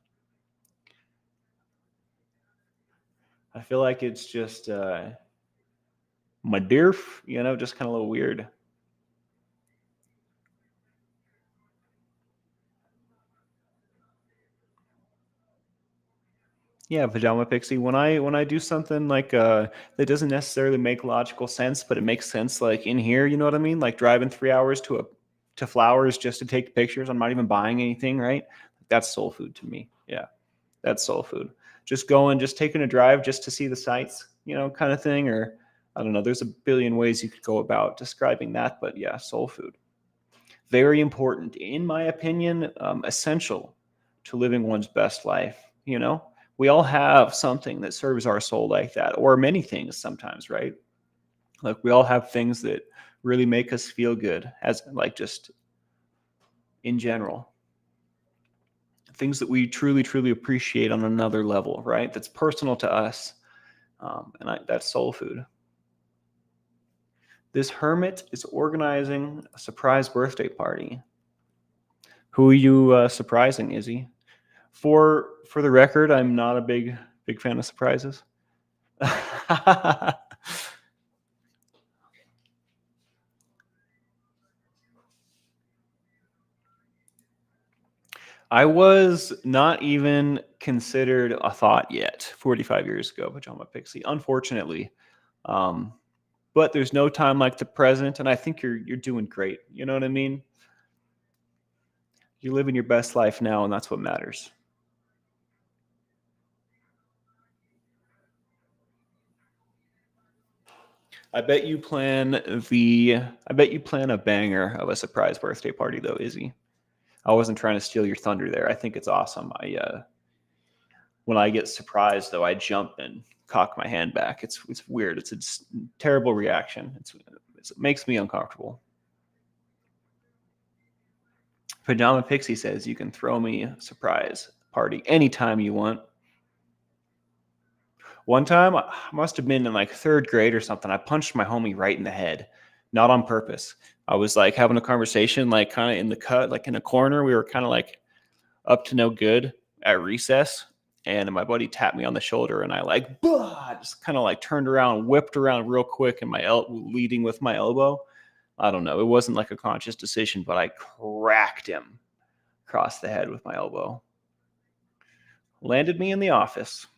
I feel like it's just Madirf, just kind of a little weird. Yeah, Pajama Pixie. When I do something like that doesn't necessarily make logical sense, but it makes sense like in here, you know what I mean? Like driving 3 hours to flowers just to take pictures. I'm not even buying anything, right? That's soul food to me. Yeah. That's soul food. Just taking a drive just to see the sights, kind of thing. Or I don't know. There's a billion ways you could go about describing that, but yeah, soul food. Very important, in my opinion, essential to living one's best life. We all have something that serves our soul like that, or many things sometimes, right? Like we all have things that really make us feel good, as like just in general. Things that we truly, truly appreciate on another level, right? That's personal to us. That's soul food. This hermit is organizing a surprise birthday party. Who are you surprising, Izzy? For the record, I'm not a big fan of surprises. I was not even considered a thought yet 45 years ago, Pajama Pixie, unfortunately. But there's no time like the present, and I think you're doing great. You know what I mean? You're living your best life now, and that's what matters. I bet you plan a banger of a surprise birthday party though, Izzy. I wasn't trying to steal your thunder there. I think it's awesome. When I get surprised though, I jump and cock my hand back. It's weird. It's a terrible reaction. It makes me uncomfortable. Pajama Pixie says you can throw me a surprise party anytime you want. One time, I must have been in like third grade or something. I punched my homie right in the head, not on purpose. I was like having a conversation, like kind of in the cut, like in a corner. We were kind of like up to no good at recess. And my buddy tapped me on the shoulder, and I like, just kind of like turned around, whipped around real quick, and leading with my elbow. I don't know. It wasn't like a conscious decision, but I cracked him across the head with my elbow. Landed me in the office.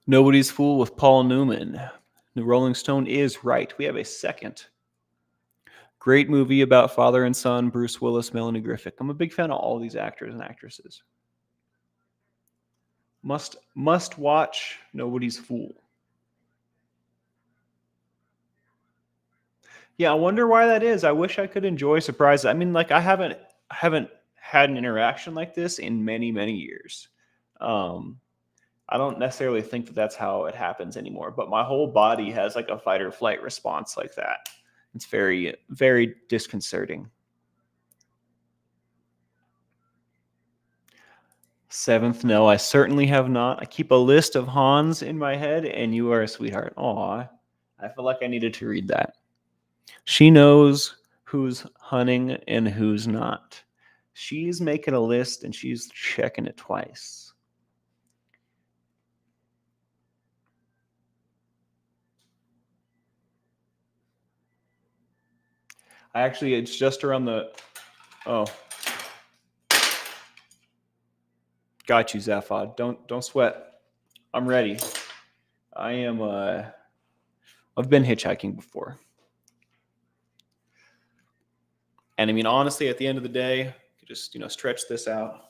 Nobody's Fool with Paul Newman. The Rolling Stone is right. We have a second great movie about father and son, Bruce Willis, Melanie Griffith. I'm a big fan of all these actors and actresses. Must watch Nobody's Fool. Yeah, I wonder why that is. I wish I could enjoy surprises. I mean, like I haven't had an interaction like this in many, many years. I don't necessarily think that that's how it happens anymore, but my whole body has like a fight or flight response like that. It's very, very disconcerting. Seventh, no, I certainly have not. I keep a list of Hans in my head, and you are a sweetheart. Aw, I feel like I needed to read that. She knows who's hunting and who's not. She's making a list, and she's checking it twice. It's just around the... Oh. Got you, Zaphod. Don't sweat. I'm ready. I am... I've been hitchhiking before. And I mean, honestly, at the end of the day, just, stretch this out.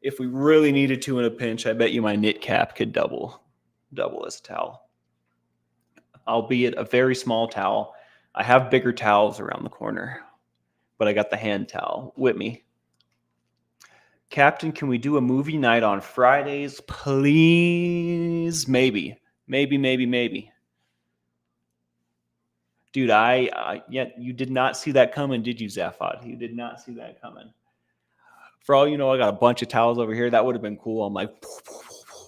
If we really needed to in a pinch, I bet you my knit cap could double as a towel. Albeit a very small towel. I have bigger towels around the corner, but I got the hand towel with me. Captain, can we do a movie night on Fridays, please? Maybe. Dude, you did not see that coming, did you, Zaphod? You did not see that coming. For all you know, I got a bunch of towels over here. That would have been cool. I'm like,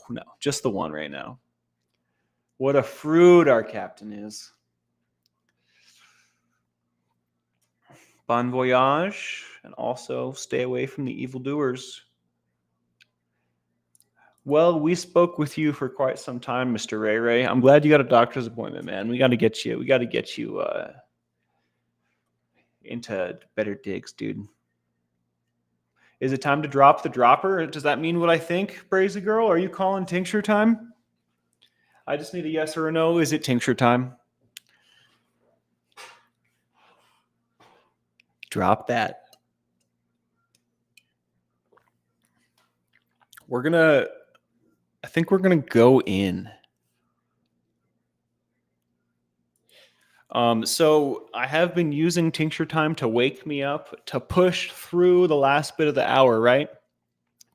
no, just the one right now. What a fruit our captain is. Bon voyage, and also stay away from the evildoers. Well, we spoke with you for quite some time, Mr. Ray Ray. I'm glad you got a doctor's appointment, man. We got to get you into better digs, dude. Is it time to drop the dropper? Does that mean what I think, Brazy Girl? Are you calling tincture time? I just need a yes or a no. Is it tincture time? Drop that. I think we're gonna go in. So I have been using tincture time to wake me up, to push through the last bit of the hour, right?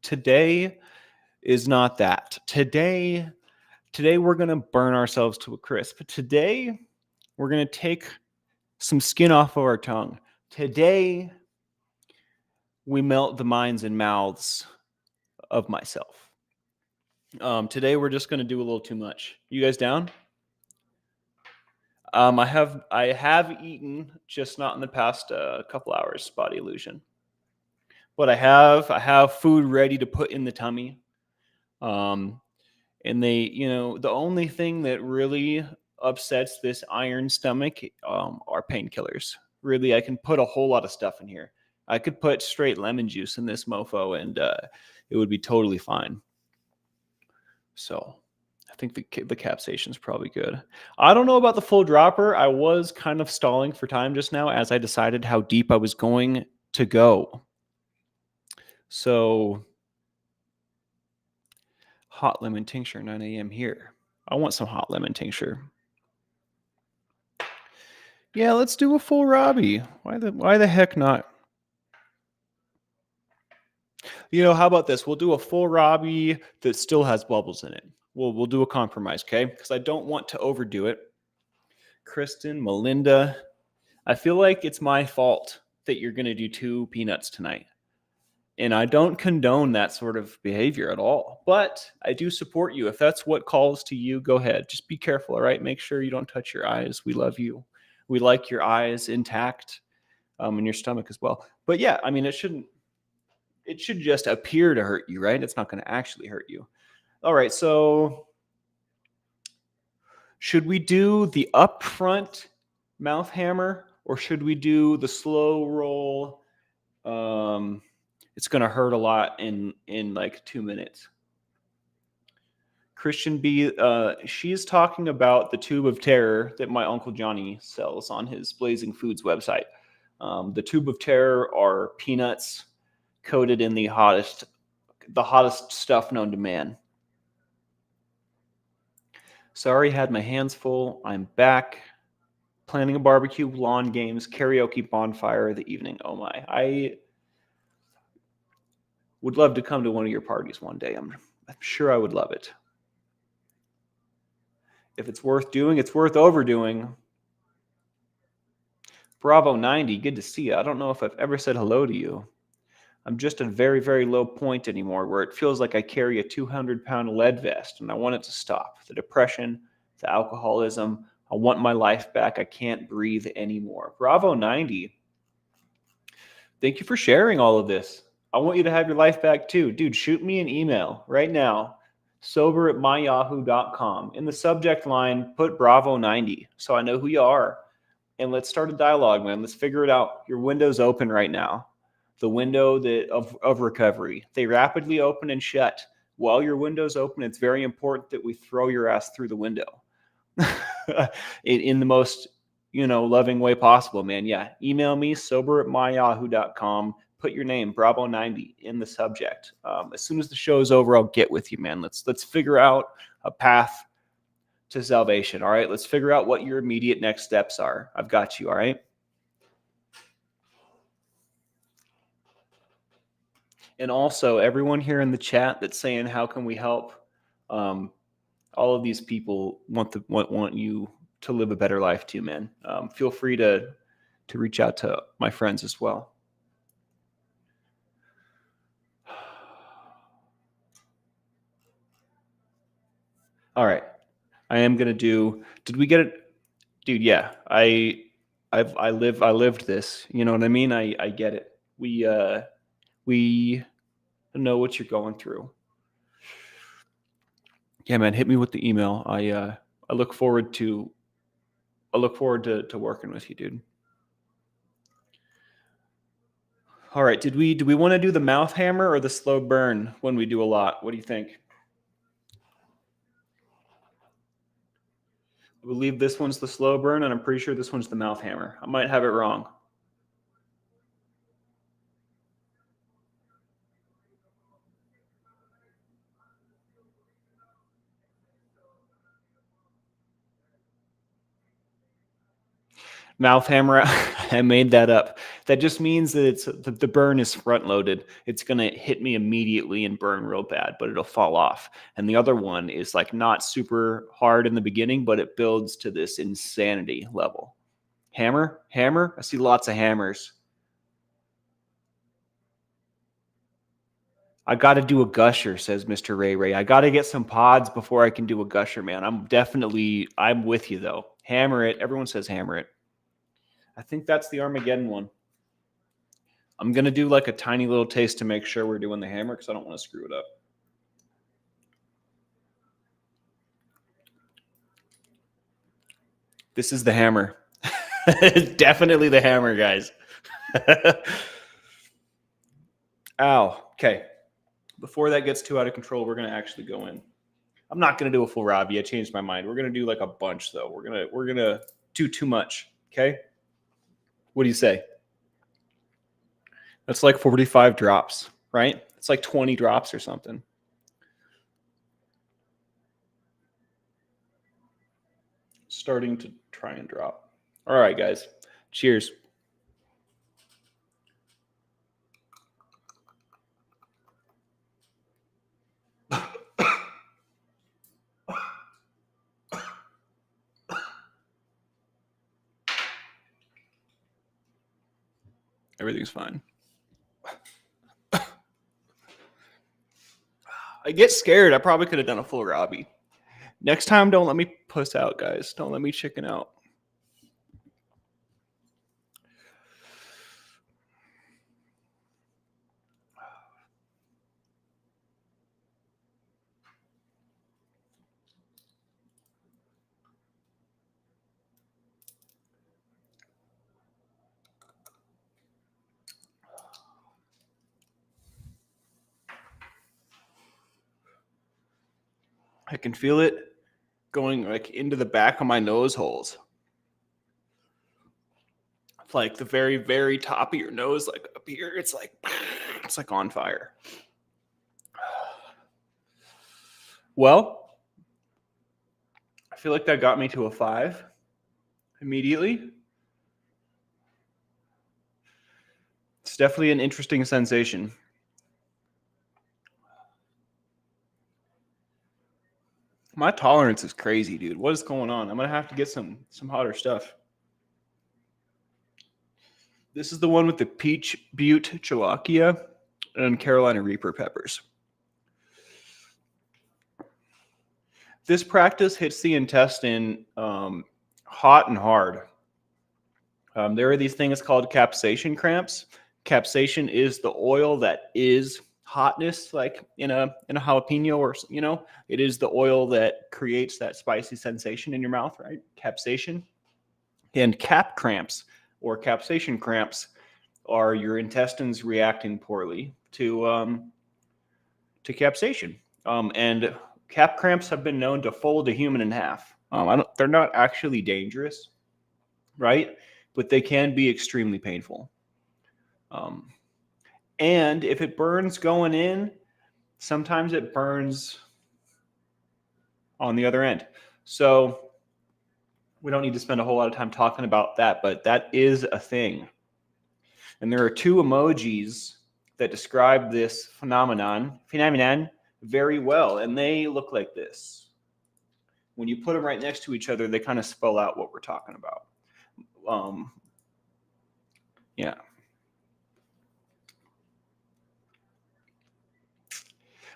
Today is not that. Today we're gonna burn ourselves to a crisp. Today we're gonna take some skin off of our tongue. Today we melt the minds and mouths of myself. Today we're just gonna do a little too much. You guys down? I have eaten, just not in the past couple hours, Body Illusion. But I have food ready to put in the tummy. And the only thing that really upsets this iron stomach are painkillers. Really, I can put a whole lot of stuff in here. I could put straight lemon juice in this mofo, and it would be totally fine. So I think the capsaicin is probably good. I don't know about the full dropper. I was kind of stalling for time just now as I decided how deep I was going to go. So Hot lemon tincture, 9 a.m. here. I want some hot lemon tincture. Yeah, let's do a full Robbie. Why the heck not? How about this? We'll do a full Robbie that still has bubbles in it. We'll do a compromise, okay? Because I don't want to overdo it. Kristen, Melinda, I feel like it's my fault that you're going to do 2 peanuts tonight. And I don't condone that sort of behavior at all. But I do support you. If that's what calls to you, go ahead. Just be careful, all right? Make sure you don't touch your eyes. We love you. We like your eyes intact, and your stomach as well. But yeah, I mean, it should just appear to hurt you, right? It's not going to actually hurt you. All right, so should we do the upfront mouth hammer or should we do the slow roll? It's going to hurt a lot in like 2 minutes. Christian B, she's talking about the tube of terror that my Uncle Johnny sells on his Blazing Foods website. The tube of terror are peanuts coated in the hottest stuff known to man. Sorry, had my hands full. I'm back. Planning a barbecue, lawn games, karaoke, bonfire of the evening. Oh my. I would love to come to one of your parties one day. I'm sure I would love it. If it's worth doing, it's worth overdoing. Bravo 90, good to see you. I don't know if I've ever said hello to you. I'm just at a very, very low point anymore where it feels like I carry a 200-pound lead vest and I want it to stop. The depression, the alcoholism, I want my life back. I can't breathe anymore. Bravo 90, thank you for sharing all of this. I want you to have your life back too. Dude, shoot me an email right now, sober@myyahoo.com. In the subject line, put Bravo 90 so I know who you are. And let's start a dialogue, man. Let's figure it out. Your window's open right now. The window of recovery. They rapidly open and shut. While your window's open, it's very important that we throw your ass through the window in the most loving way possible, man. Yeah, email me, sober@myyahoo.com. Put your name, Bravo 90, in the subject. As soon as the show is over, I'll get with you, man. Let's figure out a path to salvation. All right, let's figure out what your immediate next steps are. I've got you. All right. And also, everyone here in the chat that's saying, "How can we help?" All of these people want you to live a better life too, man. Feel free to reach out to my friends as well. All right, I am gonna do. Did we get it, dude? Yeah, I lived this. You know what I mean? I get it. We know what you're going through. Yeah, man, hit me with the email. I look forward to working with you, dude. All right, do we want to do the mouth hammer or the slow burn when we do a lot? What do you think? I believe this one's the slow burn, and I'm pretty sure this one's the mouth hammer. I might have it wrong. Mouth hammer, I made that up. That just means that the burn is front loaded. It's going to hit me immediately and burn real bad, but it'll fall off. And the other one is like not super hard in the beginning, but it builds to this insanity level. Hammer? I see lots of hammers. I got to do a gusher, says Mr. Ray. I got to get some pods before I can do a gusher, man. I'm with you though. Hammer it. Everyone says hammer it. I think that's the Armageddon one. I'm going to do like a tiny little taste to make sure we're doing the hammer because I don't want to screw it up. This is the hammer. Definitely the hammer, guys. Ow. Okay. Before that gets too out of control, we're going to actually go in. I'm not going to do a full Robbie. I changed my mind. We're going to do like a bunch though. We're going to do too much. Okay. What do you say? That's like 45 drops, right? It's like 20 drops or something. starting to try and drop. All right, guys. Cheers. Everything's fine. I get scared. I probably could have done a full Robbie. Next time, don't let me puss out, guys. Don't let me chicken out. I can feel it going like into the back of my nose holes. Like the very, very top of your nose, like up here, it's like on fire. Well, I feel like that got me to a 5 immediately. It's definitely an interesting sensation. My tolerance is crazy, dude. What is going on? I'm gonna have to get some hotter stuff. This is the one with the peach butte chilaquia and Carolina Reaper peppers. This practice hits the intestine hot and hard. There are these things called capsaicin cramps. Capsaicin is the oil that is hotness, like in a jalapeno, or it is the oil that creates that spicy sensation in your mouth, right? Capsaicin. And cap cramps or capsaicin cramps are your intestines reacting poorly to capsaicin. And cap cramps have been known to fold a human in half. They're not actually dangerous, right? But they can be extremely painful. And if it burns going in, sometimes it burns on the other end. So we don't need to spend a whole lot of time talking about that, but that is a thing. And there are 2 emojis that describe this phenomenon very well, and they look like this. When you put them right next to each other, they kind of spell out what we're talking about. Yeah.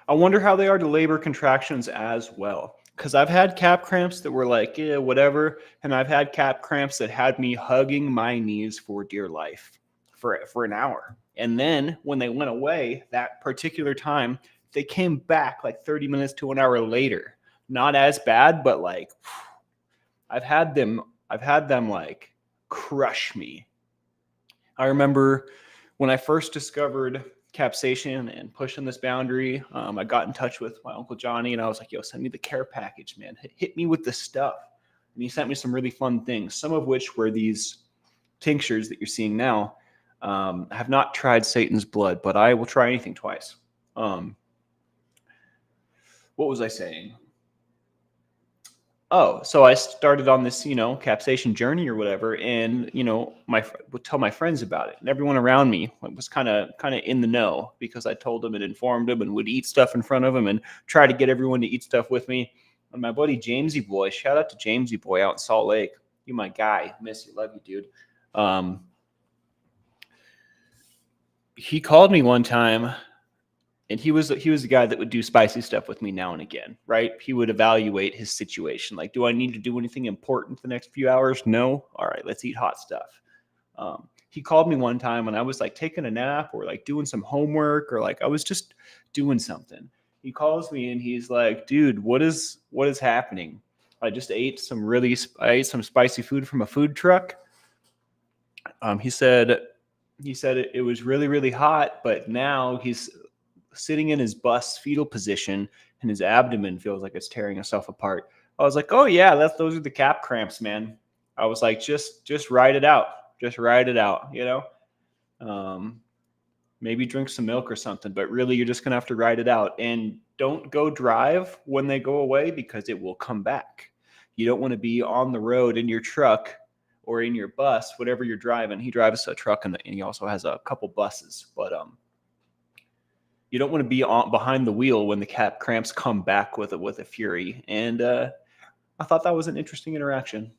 I wonder how they are to labor contractions as well. Because I've had cap cramps that were like, yeah, whatever. And I've had cap cramps that had me hugging my knees for dear life for an hour. And then when they went away that particular time, they came back like 30 minutes to an hour later. Not as bad, but like I've had them like crush me. I remember when I first discovered capsaicin and pushing this boundary, I got in touch with my Uncle Johnny and I was like, yo, send me the care package, man. Hit me with the stuff. And he sent me some really fun things, some of which were these tinctures that you're seeing now. I have not tried Satan's blood, but I will try anything twice. What was I saying? Oh, so I started on this, capsaicin journey or whatever, and would tell my friends about it, and everyone around me was kind of in the know because I told them and informed them and would eat stuff in front of them and try to get everyone to eat stuff with me. And my buddy Jamesy Boy, shout out to Jamesy Boy out in Salt Lake, you my guy, miss you, love you, dude. He called me one time. And he was the guy that would do spicy stuff with me now and again, right? He would evaluate his situation. Like, do I need to do anything important the next few hours? No. All right, let's eat hot stuff. He called me one time when I was like taking a nap or like doing some homework or like I was just doing something. He calls me and he's like, dude, what is happening? I ate some spicy food from a food truck. He said it was really, really hot, but now he's sitting in his bus fetal position and his abdomen feels like it's tearing itself apart. I was like, oh yeah, those are the cap cramps, man. I was like, just ride it out. Just ride it out, maybe drink some milk or something, but really you're just going to have to ride it out. And don't go drive when they go away because it will come back. You don't want to be on the road in your truck or in your bus, whatever you're driving. He drives a truck and he also has a couple buses, but you don't want to be behind the wheel when the cramps come back with a fury. And I thought that was an interesting interaction.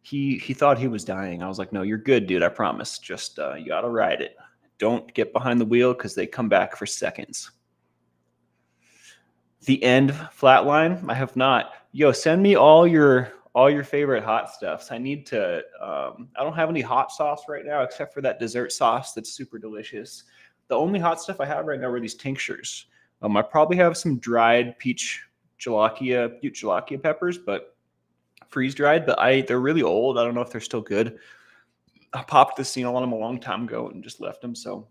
He thought he was dying. I was like, no, you're good, dude. I promise. Just you gotta ride it. Don't get behind the wheel because they come back for seconds. The end flatline. I have not. Yo, send me all your favorite hot stuffs. I need to. I don't have any hot sauce right now except for that dessert sauce that's super delicious. The only hot stuff I have right now are these tinctures. I probably have some dried butte jalakia peppers, but freeze dried. But they're really old. I don't know if they're still good. I popped the Cena on them a long time ago and just left them. So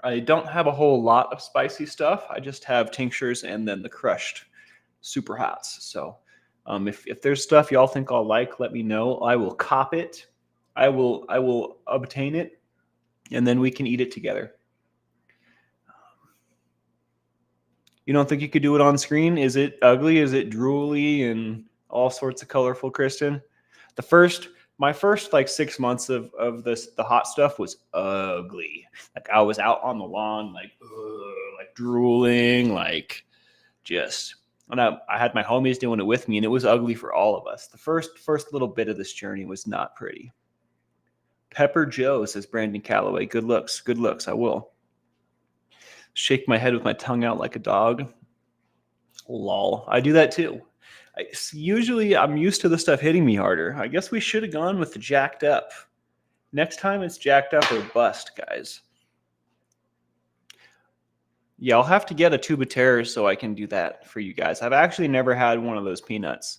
I don't have a whole lot of spicy stuff. I just have tinctures and then the crushed super hots. So if there's stuff y'all think I'll like, let me know. I will cop it. I will obtain it, and then we can eat it together. You don't think you could do it on screen? Is it ugly? Is it drooly and all sorts of colorful, Kristen? My first like 6 months of the hot stuff was ugly. Like I was out on the lawn, like drooling, like just. And I had my homies doing it with me, and it was ugly for all of us. The first little bit of this journey was not pretty. Pepper Joe, says Brandon Calloway. Good looks. I will. Shake my head with my tongue out like a dog. Lol. I do that too. Usually I'm used to the stuff hitting me harder. I guess we should have gone with the jacked up. Next time it's jacked up or bust, guys. Yeah, I'll have to get a tube of terror so I can do that for you guys. I've actually never had one of those peanuts.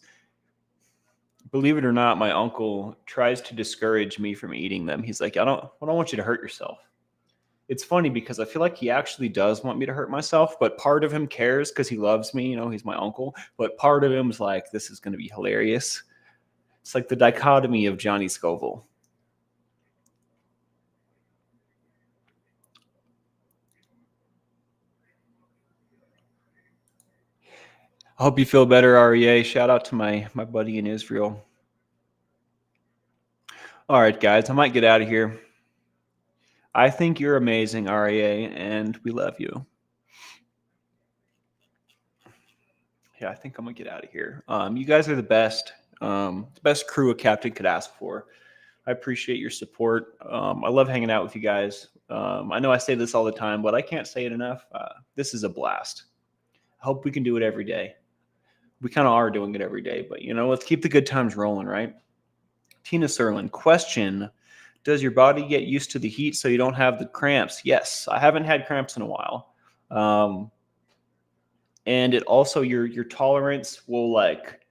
Believe it or not, my uncle tries to discourage me from eating them. He's like, I don't want you to hurt yourself. It's funny because I feel like he actually does want me to hurt myself, but part of him cares because he loves me. You know, he's my uncle. But part of him is like, this is going to be hilarious. It's like the dichotomy of Johnny Scoville. I hope you feel better, REA. Shout out to my buddy in Israel. All right, guys, I might get out of here. I think you're amazing, REA, and we love you. Yeah, I think I'm gonna get out of here. You guys are the best crew a captain could ask for. I appreciate your support. I love hanging out with you guys. I know I say this all the time, but I can't say it enough. This is a blast. I hope we can do it every day. We kind of are doing it every day, but let's keep the good times rolling, right? Tina Serlin, question: does your body get used to the heat so you don't have the cramps? Yes, I haven't had cramps in a while. And it also your tolerance will like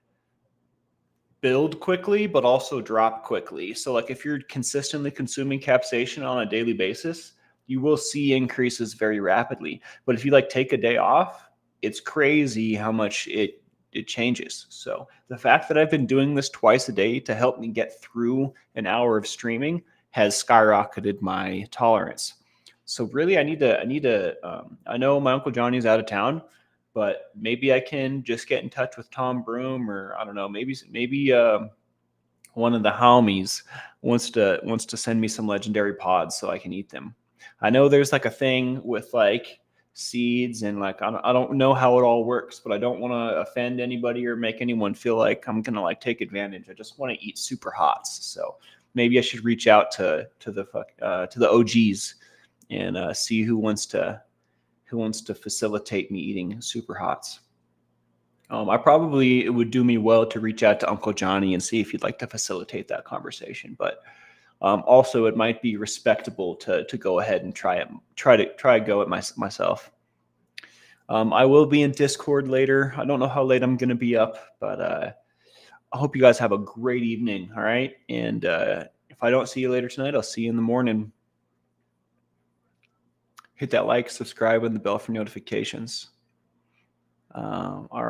build quickly but also drop quickly. So like if you're consistently consuming capsaicin on a daily basis, you will see increases very rapidly. But if you like take a day off, it's crazy how much it changes. So the fact that I've been doing this twice a day to help me get through an hour of streaming has skyrocketed my tolerance. So really I need to I know my Uncle Johnny's out of town, but maybe I can just get in touch with Tom Broom, or I don't know, maybe one of the homies wants to send me some legendary pods so I can eat them. I know there's like a thing with like seeds and like I don't know how it all works, but I don't want to offend anybody or make anyone feel like I'm gonna like take advantage. I just want to eat super hots. So maybe I should reach out to the OGs and see who wants to facilitate me eating super hots. It would do me well to reach out to Uncle Johnny and see if he'd like to facilitate that conversation. But also, it might be respectable to go ahead and try a go at myself. I will be in Discord later. I don't know how late I'm going to be up, but I hope you guys have a great evening. All right, and if I don't see you later tonight, I'll see you in the morning. Hit that like, subscribe, and the bell for notifications. All right.